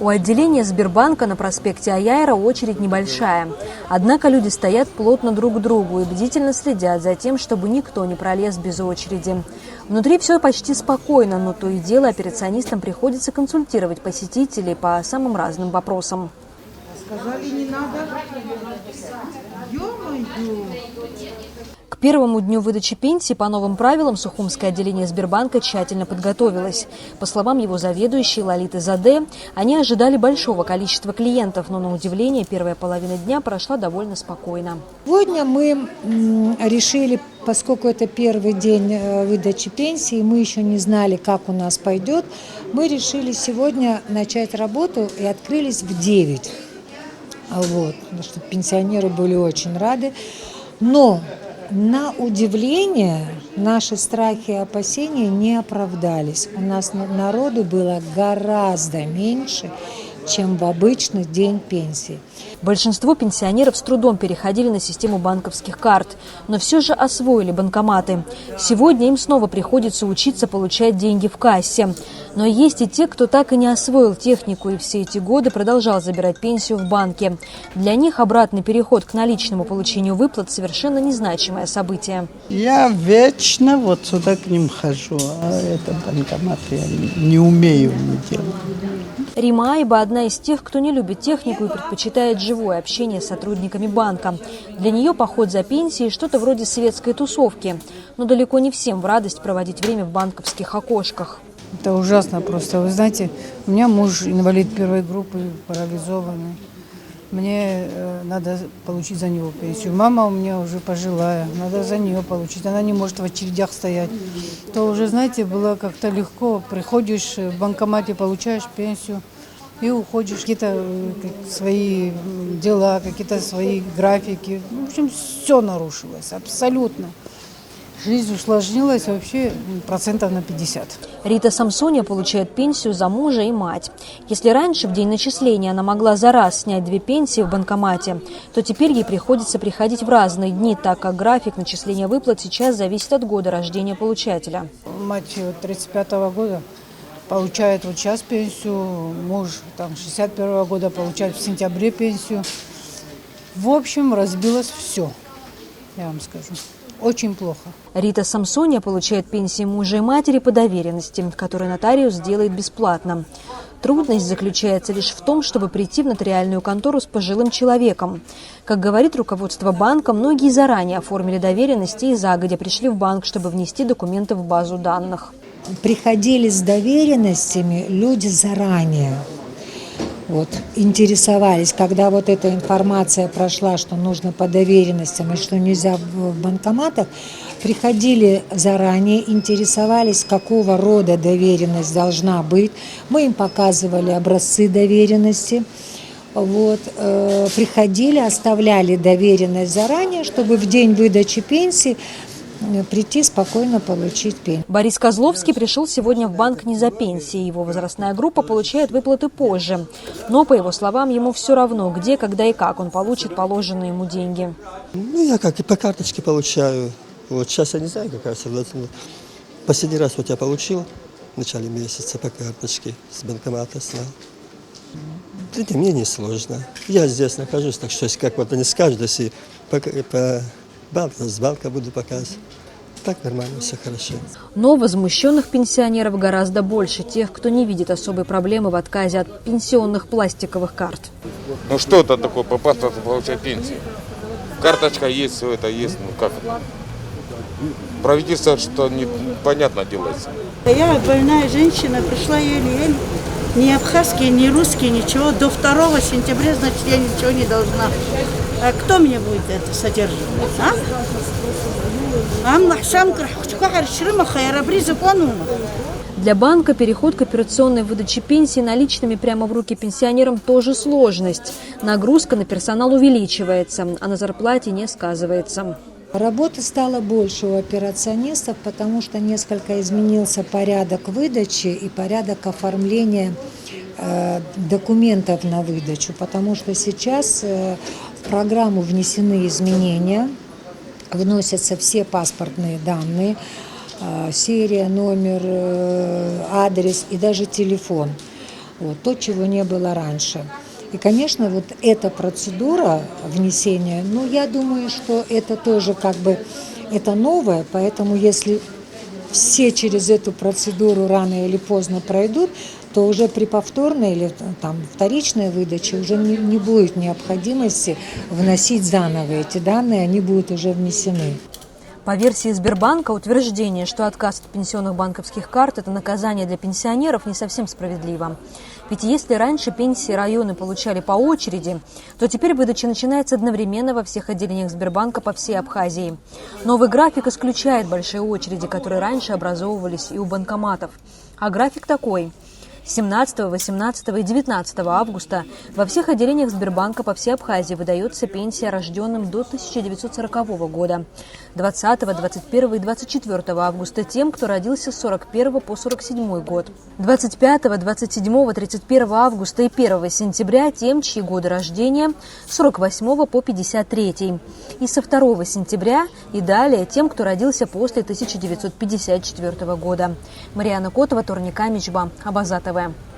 У отделения Сбербанка на проспекте Аяйра очередь небольшая. Однако люди стоят плотно друг к другу и бдительно следят за тем, чтобы никто не пролез без очереди. Внутри все почти спокойно, но то и дело операционистам приходится консультировать посетителей по самым разным вопросам. Сказали, не надо. Ё-моё! К первому дню выдачи пенсии по новым правилам Сухумское отделение Сбербанка тщательно подготовилось. По словам его заведующей Лолиты Заде, они ожидали большого количества клиентов, но на удивление первая половина дня прошла довольно спокойно. Сегодня мы решили, поскольку это первый день выдачи пенсии, мы еще не знали, как у нас пойдет, мы решили сегодня начать работу и открылись в 9. Вот, чтобы пенсионеры были очень рады. Но на удивление наши страхи и опасения не оправдались. У нас народу было гораздо меньше, чем в обычный день пенсии. Большинство пенсионеров с трудом переходили на систему банковских карт, но все же освоили банкоматы. Сегодня им снова приходится учиться получать деньги в кассе. Но есть и те, кто так и не освоил технику и все эти годы продолжал забирать пенсию в банке. Для них обратный переход к наличному получению выплат совершенно незначимое событие. Я вечно вот сюда к ним хожу, а это банкомат я не умею делать. Рима Айба – одна из тех, кто не любит технику и предпочитает живое общение с сотрудниками банка. Для нее поход за пенсией – что-то вроде светской тусовки. Но далеко не всем в радость проводить время в банковских окошках. Это ужасно просто. Вы знаете, у меня муж инвалид первой группы, парализованный. Мне надо получить за него пенсию. Мама у меня уже пожилая, надо за нее получить. Она не может в очередях стоять. То уже, знаете, было как-то легко. Приходишь в банкомате, получаешь пенсию и уходишь. Какие-то свои дела, какие-то свои графики. В общем, все нарушилось, абсолютно. Жизнь усложнилась вообще процентов на 50. Рита Самсония получает пенсию за мужа и мать. Если раньше в день начисления она могла за раз снять 2 пенсии в банкомате, то теперь ей приходится приходить в разные дни, так как график начисления выплат сейчас зависит от года рождения получателя. Мать 35-го года получает вот сейчас пенсию, муж 61-го года получает в сентябре пенсию. В общем, разбилось все, я вам скажу. Очень плохо. Рита Самсония получает пенсии мужа и матери по доверенности, которую нотариус делает бесплатно. Трудность заключается лишь в том, чтобы прийти в нотариальную контору с пожилым человеком. Как говорит руководство банка, многие заранее оформили доверенности и загодя пришли в банк, чтобы внести документы в базу данных. Приходили с доверенностями люди заранее. Вот, интересовались, когда вот эта информация прошла, что нужно по доверенностям и что нельзя в банкоматах, приходили заранее, интересовались, какого рода доверенность должна быть. Мы им показывали образцы доверенности. Вот, приходили, оставляли доверенность заранее, чтобы в день выдачи пенсии прийти спокойно получить пенсию. Борис Козловский пришел сегодня в банк не за пенсией. Его возрастная группа получает выплаты позже. Но, по его словам, ему все равно, где, когда и как он получит положенные ему деньги. Ну, я как и по карточке получаю. Вот сейчас я не знаю, какая согласна. Последний раз вот я получил в начале месяца по карточке с банкомата снял. Да мне не сложно. Я здесь нахожусь, так что если как вот они скажут, если с банка буду показывать. Так нормально, все хорошо. Но возмущенных пенсионеров гораздо больше тех, кто не видит особой проблемы в отказе от пенсионных пластиковых карт. Ну что это такое, по паспорту получать пенсию? Карточка есть, все это есть, ну как? Правительство что непонятно делается. Я больная женщина, пришла еле-еле. Ни абхазский, ни русский, ничего. До 2 сентября, значит, я ничего не должна. А кто мне будет это содержать? Для банка переход к операционной выдаче пенсии наличными прямо в руки пенсионерам тоже сложность. Нагрузка на персонал увеличивается, а на зарплате не сказывается. Работы стало больше у операционистов, потому что несколько изменился порядок выдачи и порядок оформления документов на выдачу, потому что сейчас в программу внесены изменения, вносятся все паспортные данные, серия, номер, адрес и даже телефон. Вот, то, чего не было раньше. И, конечно, вот эта процедура внесения, ну, я думаю, что это тоже как бы, это новое, поэтому если все через эту процедуру рано или поздно пройдут, то уже при повторной или там вторичной выдаче уже не будет необходимости вносить заново эти данные, они будут уже внесены. По версии Сбербанка, утверждение, что отказ от пенсионных банковских карт – это наказание для пенсионеров, не совсем справедливо. Ведь если раньше пенсии районы получали по очереди, то теперь выдача начинается одновременно во всех отделениях Сбербанка по всей Абхазии. Новый график исключает большие очереди, которые раньше образовывались и у банкоматов. А график такой. 17, 18 и 19 августа во всех отделениях Сбербанка по всей Абхазии выдается пенсия рожденным до 1940 года. 20, 21 и 24 августа тем, кто родился с 41 по 47 год. 25, 27, 31 августа и 1 сентября тем, чьи годы рождения с 48 по 53. И со 2 сентября и далее тем, кто родился после 1954 года. Марьяна Котова, Торника Мичба, Абаза ТВ.